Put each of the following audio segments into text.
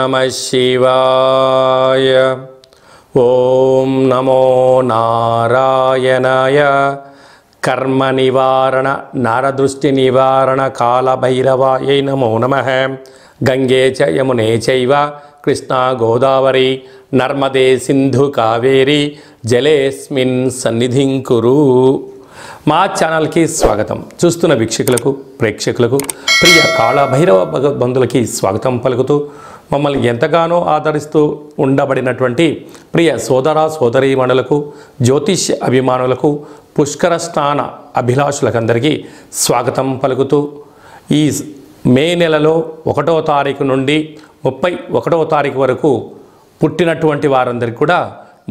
नमः शिवाय। ओम नमो नारायणाय। कर्म निवारण नरदृष्टि निवारण काल भैरवाय नमो नमः। गंगे च यमुने चैव कृष्णा गोदावरी नर्मदे सिंधु कावेरी जलेस्मिन् सन्निधिं कुरु। మా ఛానల్కి స్వాగతం. చూస్తున్న వీక్షకులకు ప్రేక్షకులకు ప్రియ కాళభైరవ బంధువులకి స్వాగతం పలుకుతూ మమ్మల్ని ఎంతగానో ఆదరిస్తూ ఉండబడినటువంటి ప్రియ సోదర సోదరీమణులకు జ్యోతిష్య అభిమానులకు పుష్కర స్నాన అభిలాషులకందరికీ స్వాగతం పలుకుతూ ఈ మే నెలలో 1వ తారీఖు నుండి 31వ తారీఖు వరకు పుట్టినటువంటి వారందరికీ కూడా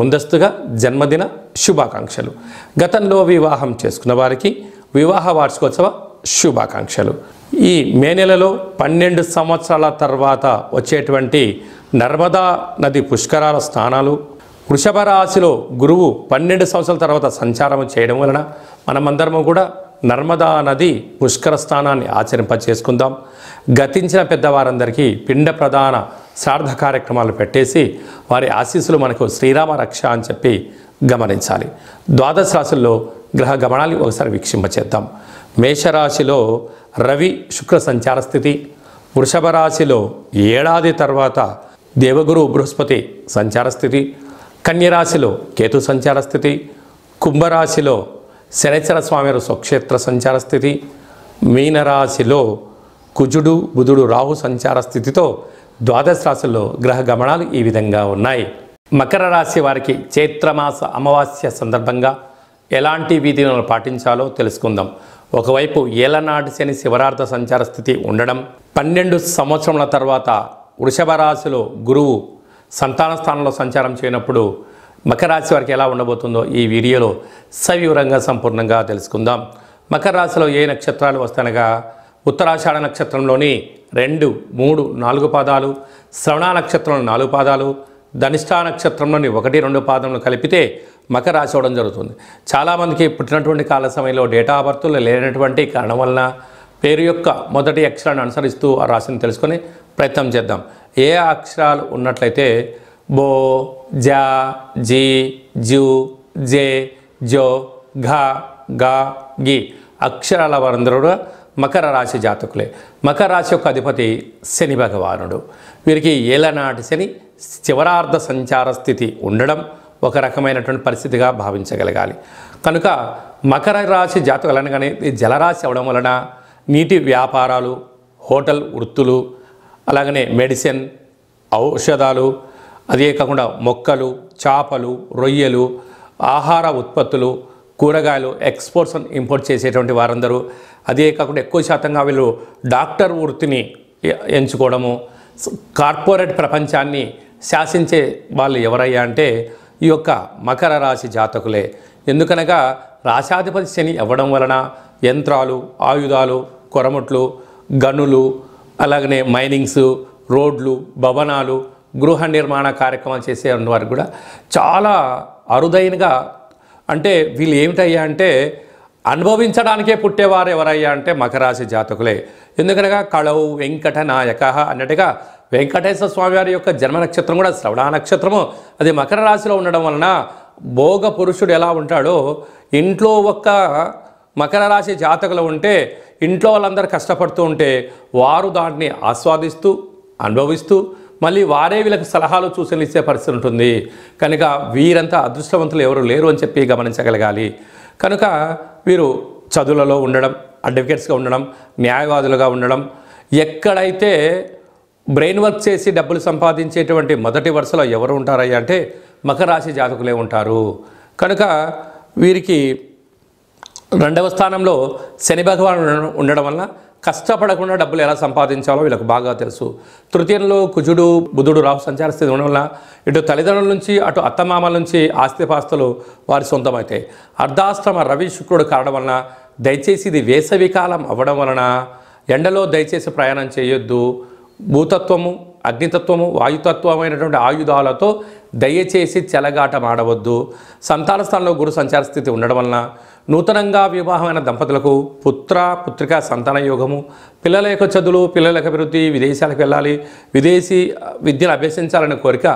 ముందస్తుగా జన్మదిన శుభాకాంక్షలు. గతంలో వివాహం చేసుకున్న వారికి వివాహ వార్షికోత్సవ శుభాకాంక్షలు. ఈ మే నెలలో 12 సంవత్సరాల తర్వాత వచ్చేటువంటి నర్మదా నది పుష్కరాల స్నానాలు, వృషభ రాశిలో గురువు 12 సంవత్సరాల తర్వాత సంచారం చేయడం వలన మనమందరము కూడా నర్మదా నది పుష్కర స్నానాన్ని ఆచరింపచేసుకుందాం. గతించిన పెద్దవారందరికీ పిండ ప్రదాన శ్రాద్ధ కార్యక్రమాలు పెట్టేసి వారి ఆశీస్సులు మనకు శ్రీరామ రక్ష అని చెప్పి గమనించాలి. ద్వాదశ రాశుల్లో గ్రహ గమనాలు ఒకసారి వీక్షింపచేద్దాం. మేషరాశిలో రవి శుక్ర సంచార స్థితి, వృషభ రాశిలో ఏడాది తర్వాత దేవగురు బృహస్పతి సంచార స్థితి, కన్యరాశిలో కేతు సంచార స్థితి, కుంభరాశిలో శనైశ్వర స్వామి స్వక్షేత్ర సంచార స్థితి, మీనరాశిలో కుజుడు బుధుడు రాహు సంచార స్థితితో ద్వాదశ రాశుల్లో గ్రహ గమనాలు ఈ విధంగా ఉన్నాయి. మకర రాశి వారికి చైత్రమాస అమావాస్య సందర్భంగా ఎలాంటి విధులను పాటించాలో తెలుసుకుందాం. ఒకవైపు ఏలనాటి శని శివరార్థ సంచార స్థితి ఉండడం, 12 సంవత్సరముల తర్వాత వృషభ రాశిలో గురువు సంతాన స్థానంలో సంచారం చేయనప్పుడు మకర రాశి వారికి ఎలా ఉండబోతుందో ఈ వీడియోలో సవివరంగా సంపూర్ణంగా తెలుసుకుందాం. మకర రాశిలో ఏ నక్షత్రాలు వస్తాయనగా ఉత్తరాషాఢ నక్షత్రంలోని 2, 3, 4 పాదాలు, శ్రవణ నక్షత్రంలో 4 పాదాలు, ధనిష్ఠా నక్షత్రంలోని 1, 2 పాదములు కలిపితే మకర రాశి అవడం జరుగుతుంది. చాలామందికి పుట్టినటువంటి కాల సమయంలో డేటా ఆఫ్ బర్త్లు లేనటువంటి కారణం వలన పేరు యొక్క మొదటి అక్షరాన్ని అనుసరిస్తూ ఆ రాశిని తెలుసుకొని ప్రయత్నం చేద్దాం. ఏ అక్షరాలు ఉన్నట్లయితే బో, జా, జీ, జూ, జే, జో, ఘ, గా, గి అక్షరాల వారందరూ కూడా మకర రాశి జాతకులే. మకర రాశి యొక్క అధిపతి శని భగవానుడు. వీరికి ఏలనాటి శని శివరార్థ సంచార స్థితి ఉండడం ఒక రకమైనటువంటి పరిస్థితిగా భావించగలగాలి. కనుక మకర రాశి జాతకులు అనగానే జలరాశి అవడం వలన నీటి వ్యాపారాలు, హోటల్ వృత్తులు, అలాగనే మెడిసిన్, ఔషధాలు, అదే కాకుండా మొక్కలు, చేపలు, రొయ్యలు, ఆహార ఉత్పత్తులు, కూరగాయలు ఎక్స్పోర్ట్స్ అండ్ ఇంపోర్ట్ చేసేటువంటి వారందరూ, అదే కాకుండా ఎక్కువ శాతంగా వీళ్ళు డాక్టర్ వృత్తిని ఎంచుకోవడము, కార్పొరేట్ ప్రపంచాన్ని శాసించే వాళ్ళు ఎవరయ్యా అంటే ఈ యొక్క మకర రాశి జాతకులే. ఎందుకనగా రాశాధిపతి శని అవ్వడం వలన యంత్రాలు, ఆయుధాలు, కొరముట్లు, గనులు, అలాగనే మైనింగ్స్, రోడ్లు, భవనాలు, గృహ నిర్మాణ కార్యక్రమాలు చేసే వారికి కూడా చాలా అరుదైనగా, అంటే వీళ్ళు ఏమిటయ్యా అంటే అనుభవించడానికే పుట్టేవారు ఎవరయ్యా అంటే మకర రాశి జాతకులే. ఎందుకనగా కళవు వెంకట నాయక అన్నట్టుగా వెంకటేశ్వర స్వామి వారి యొక్క జన్మ నక్షత్రం కూడా శ్రవణ నక్షత్రము అది మకర రాశిలో ఉండడం వలన భోగ పురుషుడు ఎలా ఉంటాడో ఇంట్లో ఒక్క మకర రాశి జాతకులు ఉంటే ఇంట్లో వాళ్ళందరూ కష్టపడుతూ ఉంటే వారు దాన్ని ఆస్వాదిస్తూ అనుభవిస్తూ మళ్ళీ వారే వీళ్ళకి సలహాలు సూచనలు ఇచ్చే పరిస్థితి ఉంటుంది. కనుక వీరంతా అదృష్టవంతులు ఎవరు లేరు అని చెప్పి గమనించగలగాలి. కనుక వీరు చదువులలో ఉండడం, అడ్వకేట్స్గా ఉండడం, న్యాయవాదులుగా ఉండడం, ఎక్కడైతే బ్రెయిన్ వర్క్ చేసి డబ్బులు సంపాదించేటువంటి మొదటి వరుసలో ఎవరు ఉంటారయ్యా అంటే మకర రాశి జాతకులే ఉంటారు. కనుక వీరికి 2వ స్థానంలో శని భగవానుడు ఉండడం వల్ల కష్టపడకుండా డబ్బులు ఎలా సంపాదించాలో వీళ్ళకు బాగా తెలుసు. తృతీయంలో కుజుడు బుధుడు రాహు సంచార స్థితి ఉండడం వల్ల ఇటు తల్లిదండ్రుల నుంచి అటు అత్తమామల నుంచి ఆస్తిపాస్తులు వారి సొంతమవుతాయి. అర్ధాశ్రమ రవి శుక్రుడు కావడం వలన దయచేసి ఇది వేసవికాలం అవ్వడం వలన ఎండలో దయచేసి ప్రయాణం చేయొద్దు. భూతత్వము, అగ్నితత్వము, వాయుతత్వమైనటువంటి ఆయుధాలతో దయచేసి చెలగాటం ఆడవద్దు. సంతాన స్థానంలో గురు సంచార స్థితి ఉండడం వలన నూతనంగా వివాహమైన దంపతులకు పుత్రిక సంతాన యోగము, పిల్లల యొక్క చదువులు, పిల్లల యొక్క అభివృద్ధి, విదేశాలకు వెళ్ళాలి, విదేశీ విద్యను అభ్యసించాలనే కోరిక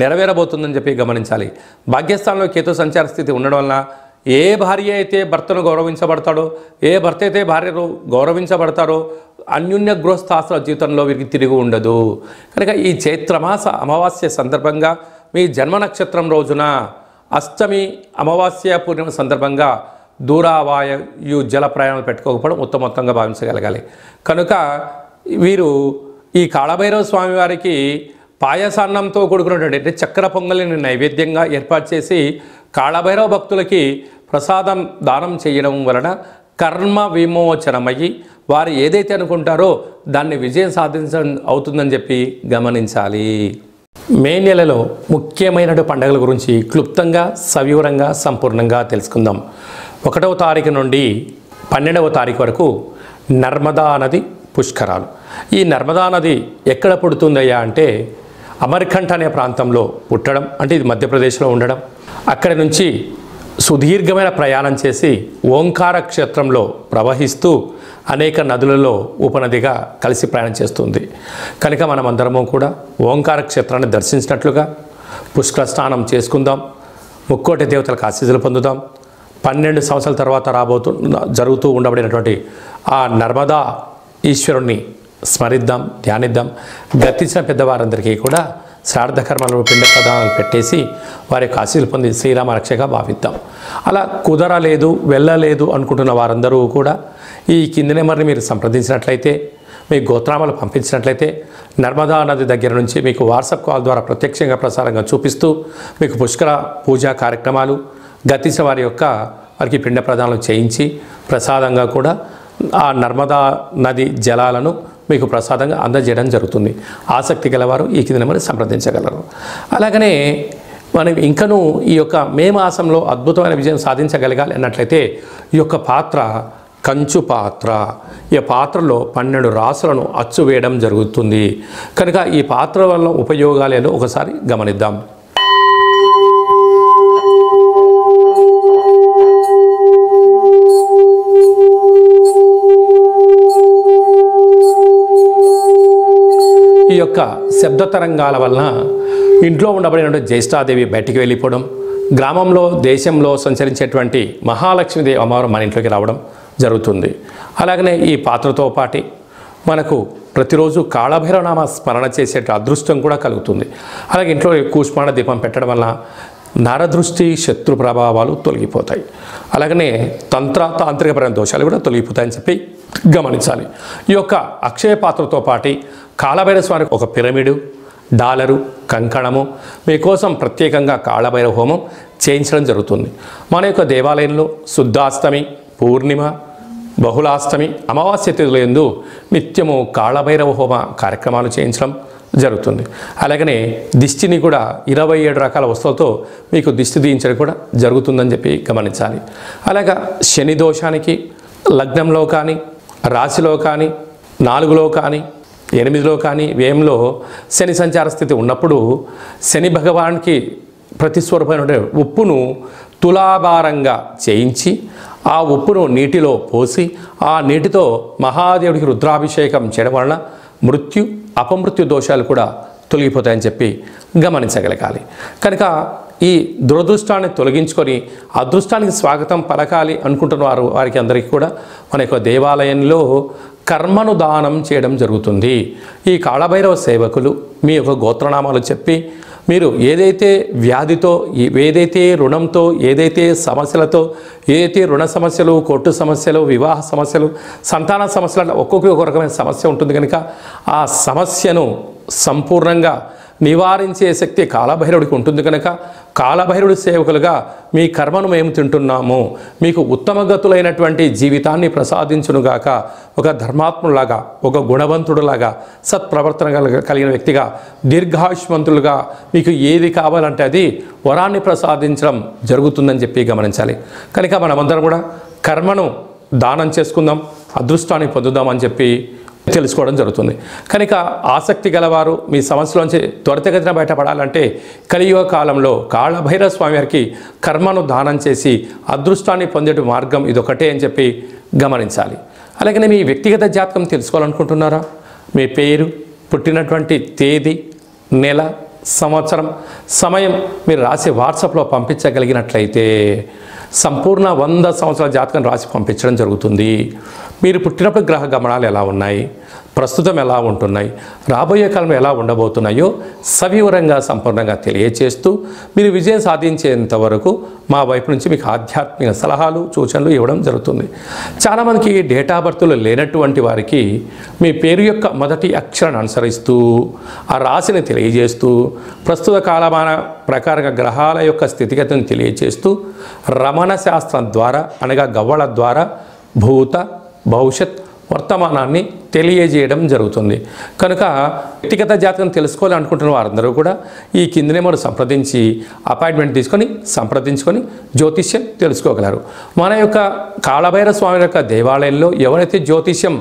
నెరవేరబోతుందని చెప్పి గమనించాలి. భాగ్యస్థానంలో కేతు సంచార స్థితి ఉండడం వలన ఏ భార్య అయితే భర్తను గౌరవించబడతాడో, ఏ భర్త అయితే భార్యను గౌరవించబడతారో అన్యోన్య గృహస్థాస్త్ర జీవితంలో వీరికి తిరిగి ఉండదు. కనుక ఈ చైత్రమాస అమావాస్య సందర్భంగా మీ జన్మ నక్షత్రం రోజున అష్టమి అమావాస్య పూర్ణిమ సందర్భంగా దూరావాయు జల ప్రయాణాలు పెట్టుకోకపోవడం ఉత్తమోత్తంగా భావించగలగాలి. కనుక వీరు ఈ కాళభైరవ స్వామి వారికి పాయసాన్నంతో కూడుకున్నటువంటి అంటే చక్కెర పొంగలిని నైవేద్యంగా ఏర్పాటు చేసి కాళభైరవ భక్తులకి ప్రసాదం దానం చేయడం వలన కర్మ విమోచనమయ్యి వారు ఏదైతే అనుకుంటారో దాన్ని విజయం సాధించడం అవుతుందని చెప్పి గమనించాలి. మే నెలలో ముఖ్యమైన పండుగల గురించి క్లుప్తంగా సవివరంగా సంపూర్ణంగా తెలుసుకుందాం. 1వ తారీఖు నుండి 12వ తారీఖు వరకు నర్మదా నది పుష్కరాలు. ఈ నర్మదా నది ఎక్కడ పుడుతుందయ్యా అంటే అమర్కంఠ అనే ప్రాంతంలో పుట్టడం, అంటే ఇది మధ్యప్రదేశ్లో ఉండడం, అక్కడి నుంచి సుదీర్ఘమైన ప్రయాణం చేసి ఓంకార క్షేత్రంలో ప్రవహిస్తూ అనేక నదులలో ఉపనదిగా కలిసి ప్రయాణం చేస్తుంది. కనుక మనమందరము కూడా ఓంకార క్షేత్రాన్ని దర్శించినట్లుగా పుష్కర స్నానం చేసుకుందాం, ముక్కోటి దేవతలకు ఆశీస్సులు పొందుదాం. 12 సంవత్సరాల తర్వాత జరుగుతూ ఉండబడినటువంటి ఆ నర్మదా ఈశ్వరుణ్ణి స్మరిద్దాం, ధ్యానిద్దాం. గతించిన పెద్దవారందరికీ కూడా శ్రాద్ధ కర్మలు, పిండ ప్రదానాలు పెట్టేసి వారి యొక్క ఆశీస్సులు పొంది శ్రీరామ రక్షగా భావిద్దాం. అలా కుదరలేదు, వెళ్ళలేదు అనుకుంటున్న వారందరూ కూడా ఈ కింది నెంబర్ని మీరు సంప్రదించినట్లయితే, మీ గోత్రామాలు పంపించినట్లయితే నర్మదా నది దగ్గర నుంచి మీకు వాట్సాప్ కాల్ ద్వారా ప్రత్యక్షంగా ప్రసారంగా చూపిస్తూ మీకు పుష్కర పూజా కార్యక్రమాలు, గతించిన వారికి పిండ ప్రదానాలు చేయించి ప్రసాదంగా కూడా ఆ నర్మదా నది జలాలను మీకు ప్రసాదంగా అందజేయడం జరుగుతుంది. ఆసక్తి గలవారు ఈ కింద నెంబర్ని సంప్రదించగలరు. అలాగనే మనం ఇంకనూ ఈ యొక్క మే మాసంలో అద్భుతమైన విజయం సాధించగలగాలి అన్నట్లయితే ఈ యొక్క పాత్ర కంచు పాత్ర. ఈ పాత్రలో 12 రాసులను అచ్చు వేయడం జరుగుతుంది. కనుక ఈ పాత్ర వల్ల ఉపయోగాలేదో ఒకసారి గమనిద్దాం. ఈ యొక్క శబ్ద తరంగాల వలన ఇంట్లో ఉండబడిన జ్యేష్ఠాదేవి బయటికి వెళ్ళిపోవడం, గ్రామంలో దేశంలో సంచరించేటువంటి మహాలక్ష్మీదేవి అమ్మవారు మన ఇంట్లోకి రావడం జరుగుతుంది. అలాగనే ఈ పాత్రతో పాటు మనకు ప్రతిరోజు కాళభైరవనామ స్మరణ చేసే అదృష్టం కూడా కలుగుతుంది. అలాగే ఇంట్లో కూష్మాండ దీపం పెట్టడం వల్ల నరదృష్టి, శత్రు ప్రభావాలు తొలగిపోతాయి. అలాగనే తాంత్రికపరమైన దోషాలు కూడా తొలగిపోతాయని చెప్పి గమనించాలి. ఈ యొక్క అక్షయ పాత్రతో పాటు కాళభైరవ స్వామికి ఒక పిరమిడు, డాలరు, కంకణము మీకోసం ప్రత్యేకంగా కాళభైరవ హోమం చేయించడం జరుగుతుంది. మన యొక్క దేవాలయంలో శుద్ధాష్టమి, పూర్ణిమ, బహుళాష్టమి, అమావాస్య తిథుల యందు నిత్యము కాళభైరవ హోమ కార్యక్రమాలు చేయించడం జరుగుతుంది. అలాగనే దిష్టిని కూడా 27 రకాల వస్తువులతో మీకు దిష్టి తీయించడం కూడా జరుగుతుందని చెప్పి గమనించాలి. అలాగా శని దోషానికి లగ్నంలో కానీ, రాశిలో కానీ, 4లో కానీ, 8లో కానీ, వ్యయంలో శని సంచార స్థితి ఉన్నప్పుడు శని భగవానికి ప్రతిస్వరూపమైన ఉప్పును తులాభారంగా చేయించి ఆ ఉప్పును నీటిలో పోసి ఆ నీటితో మహాదేవుడికి రుద్రాభిషేకం చేయడం వలన మృత్యు, అపమృత్యు దోషాలు కూడా తొలగిపోతాయని చెప్పి గమనించగలగాలి. కనుక ఈ దురదృష్టాన్ని తొలగించుకొని అదృష్టానికి స్వాగతం పలకాలి అనుకుంటున్న వారికి అందరికీ కూడా మన యొక్క దేవాలయంలో కర్మను దానం చేయడం జరుగుతుంది. ఈ కాళభైరవ సేవకులు మీ యొక్క గోత్రనామాలు చెప్పి మీరు ఏదైతే వ్యాధితో, ఏదైతే రుణంతో, ఏదైతే సమస్యలతో, ఏదైతే రుణ సమస్యలు, కోర్టు సమస్యలు, వివాహ సమస్యలు, సంతాన సమస్యలు, ఒక్కొక్క రకమైన సమస్య ఉంటుంది. కనుక ఆ సమస్యను సంపూర్ణంగా నివారించే శక్తి కాళభైరవుడికి ఉంటుంది. కనుక కాళభైరవుడి సేవకులుగా మీ కర్మను మేము తింటున్నాము, మీకు ఉత్తమగతులైనటువంటి జీవితాన్ని ప్రసాదించునుగాక, ఒక ధర్మాత్ములాగా, ఒక గుణవంతుడులాగా, సత్ప్రవర్తన కలిగిన వ్యక్తిగా, దీర్ఘాయుష్మంతులుగా మీకు ఏది కావాలంటే అది వరాన్ని ప్రసాదించడం జరుగుతుందని చెప్పి గమనించాలి. కనుక మనమందరం కూడా కర్మను దానం చేసుకుందాం, అదృష్టాన్ని పొందుదామని చెప్పి తెలుసుకోవడం జరుగుతుంది. కనుక ఆసక్తి గలవారు మీ సమస్యలోంచి త్వరితగతిన బయటపడాలంటే కలియుగ కాలంలో కాళభైరవ స్వామి వారికి కర్మను దానం చేసి అదృష్టాన్ని పొందే మార్గం ఇదొకటే అని చెప్పి గమనించాలి. అలాగే మీ వ్యక్తిగత జాతకం తెలుసుకోవాలనుకుంటున్నారా? మీ పేరు, పుట్టినటువంటి తేదీ, నెల, సంవత్సరం, సమయం మీరు రాసి వాట్సాప్లో పంపించగలిగినట్లయితే సంపూర్ణ 100 సంవత్సరాల జాతకం రాసి పంపించడం జరుగుతుంది. మీరు పుట్టినప్పుడు గ్రహ గమనాలు ఎలా ఉన్నాయి, ప్రస్తుతం ఎలా ఉంటున్నాయి, రాబోయే కాలంలో ఎలా ఉండబోతున్నాయో సవివరంగా సంపూర్ణంగా తెలియచేస్తూ మీరు విజయం సాధించేంత వరకు మా వైపు నుంచి మీకు ఆధ్యాత్మిక సలహాలు, సూచనలు ఇవ్వడం జరుగుతుంది. చాలామందికి డేటా బర్త్లు లేనటువంటి వారికి మీ పేరు యొక్క మొదటి అక్షరాన్ని అనుసరిస్తూ ఆ రాశిని తెలియజేస్తూ ప్రస్తుత కాలమాన ప్రకారంగా గ్రహాల యొక్క స్థితిగతిని తెలియజేస్తూ రమణ శాస్త్రం ద్వారా అనగా గవ్వల ద్వారా భూత, భవిష్యత్, వర్తమానాన్ని తెలియజేయడం జరుగుతుంది. కనుక వ్యక్తిగత జాతకం తెలుసుకోవాలనుకుంటున్న వారందరూ కూడా ఈ కింది నెంబర్ సంప్రదించి అపాయింట్మెంట్ తీసుకొని సంప్రదించుకొని జ్యోతిష్యం తెలుసుకోగలరు. మన యొక్క కాళభైరవ స్వామి యొక్క దేవాలయంలో ఎవరైతే జ్యోతిష్యం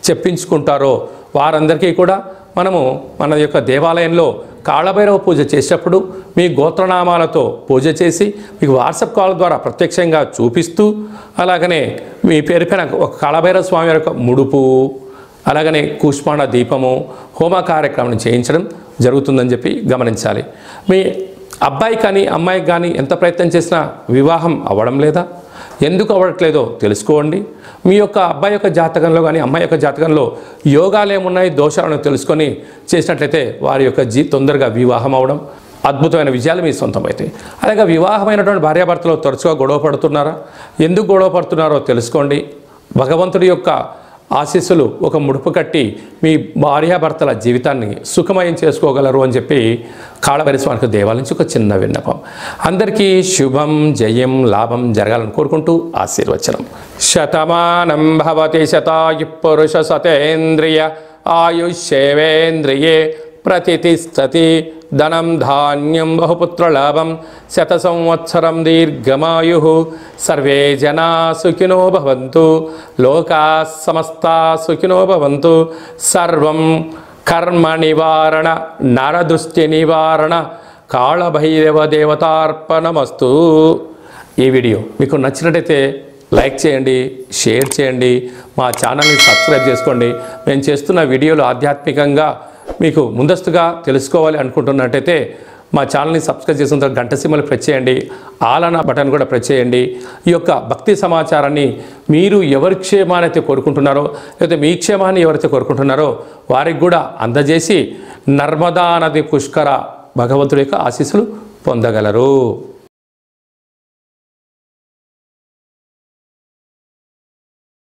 చెప్పించుకుంటారో వారందరికీ కూడా మనము మన యొక్క దేవాలయంలో కాళభైరవ పూజ చేసేటప్పుడు మీ గోత్రనామాలతో పూజ చేసి మీకు వాట్సాప్ కాల్ ద్వారా ప్రత్యక్షంగా చూపిస్తూ అలాగనే మీ పేరు పైన ఒక కాళభైరవ స్వామి యొక్క ముడుపు అలాగనే కూష్మాండ దీపము హోమ కార్యక్రమం చేయించడం జరుగుతుందని చెప్పి గమనించాలి. మీ అబ్బాయి కానీ అమ్మాయికి కానీ ఎంత ప్రయత్నం చేసినా వివాహం అవ్వడం లేదా, ఎందుకు అవ్వట్లేదో తెలుసుకోండి. మీ యొక్క అబ్బాయి యొక్క జాతకంలో కానీ అమ్మాయి యొక్క జాతకంలో యోగాలు ఏమున్నాయి, దోషాలను తెలుసుకొని చేసినట్లయితే వారి యొక్క తొందరగా వివాహం అవడం, అద్భుతమైన విజయాలు మీ సొంతమవుతాయి. అలాగే వివాహమైనటువంటి భార్యాభర్తలు తరచుగా గొడవ పడుతున్నారా, ఎందుకు గొడవ పడుతున్నారో తెలుసుకోండి. భగవంతుడి యొక్క ఆశీస్సులు ఒక ముడుపు కట్టి మీ భార్యాభర్తల జీవితాన్ని సుఖమయం చేసుకోగలరు అని చెప్పి కాళభైరవ స్వామి దేవాలయం నుంచి ఒక చిన్న విన్నపం. అందరికీ శుభం, జయం, లాభం జరగాలని కోరుకుంటూ ఆశీర్వచనం. శతమానం భవతి శతాయు పురుష సతేంద్రియ ఆయుష్యేవేంద్రియే ప్రతిష్టతి ధనం ధాన్యం బహుపుత్రలాభం శత సంవత్సరం దీర్ఘమాయు సర్వే జనా సుఖినో భవంతు లోకా సమస్తా సుఖినో భవంతు. సర్వం కర్మ నివారణ నరదృష్టి నివారణ కాళభైరవ దేవతార్పణమస్తు. ఈ వీడియో మీకు నచ్చినట్టయితే లైక్ చేయండి, షేర్ చేయండి, మా ఛానల్ని సబ్స్క్రైబ్ చేసుకోండి. మేము చేస్తున్న వీడియోలు ఆధ్యాత్మికంగా మీకు ముందస్తుగా తెలుసుకోవాలి అనుకుంటున్నట్టయితే మా ఛానల్ని సబ్స్క్రైబ్ చేసిన తర్వాత గంట సింబల్ ప్రెస్ చేయండి, ఆల్ అన్న బటన్ కూడా ప్రెస్ చేయండి. ఈ యొక్క భక్తి సమాచారాన్ని మీరు ఎవరి క్షేమాన్ని అయితే కోరుకుంటున్నారో లేకపోతే మీ క్షేమాన్ని ఎవరైతే కోరుకుంటున్నారో వారికి కూడా అందజేసి నర్మదా నది పుష్కర భగవంతుడి యొక్క ఆశీస్సులు పొందగలరు.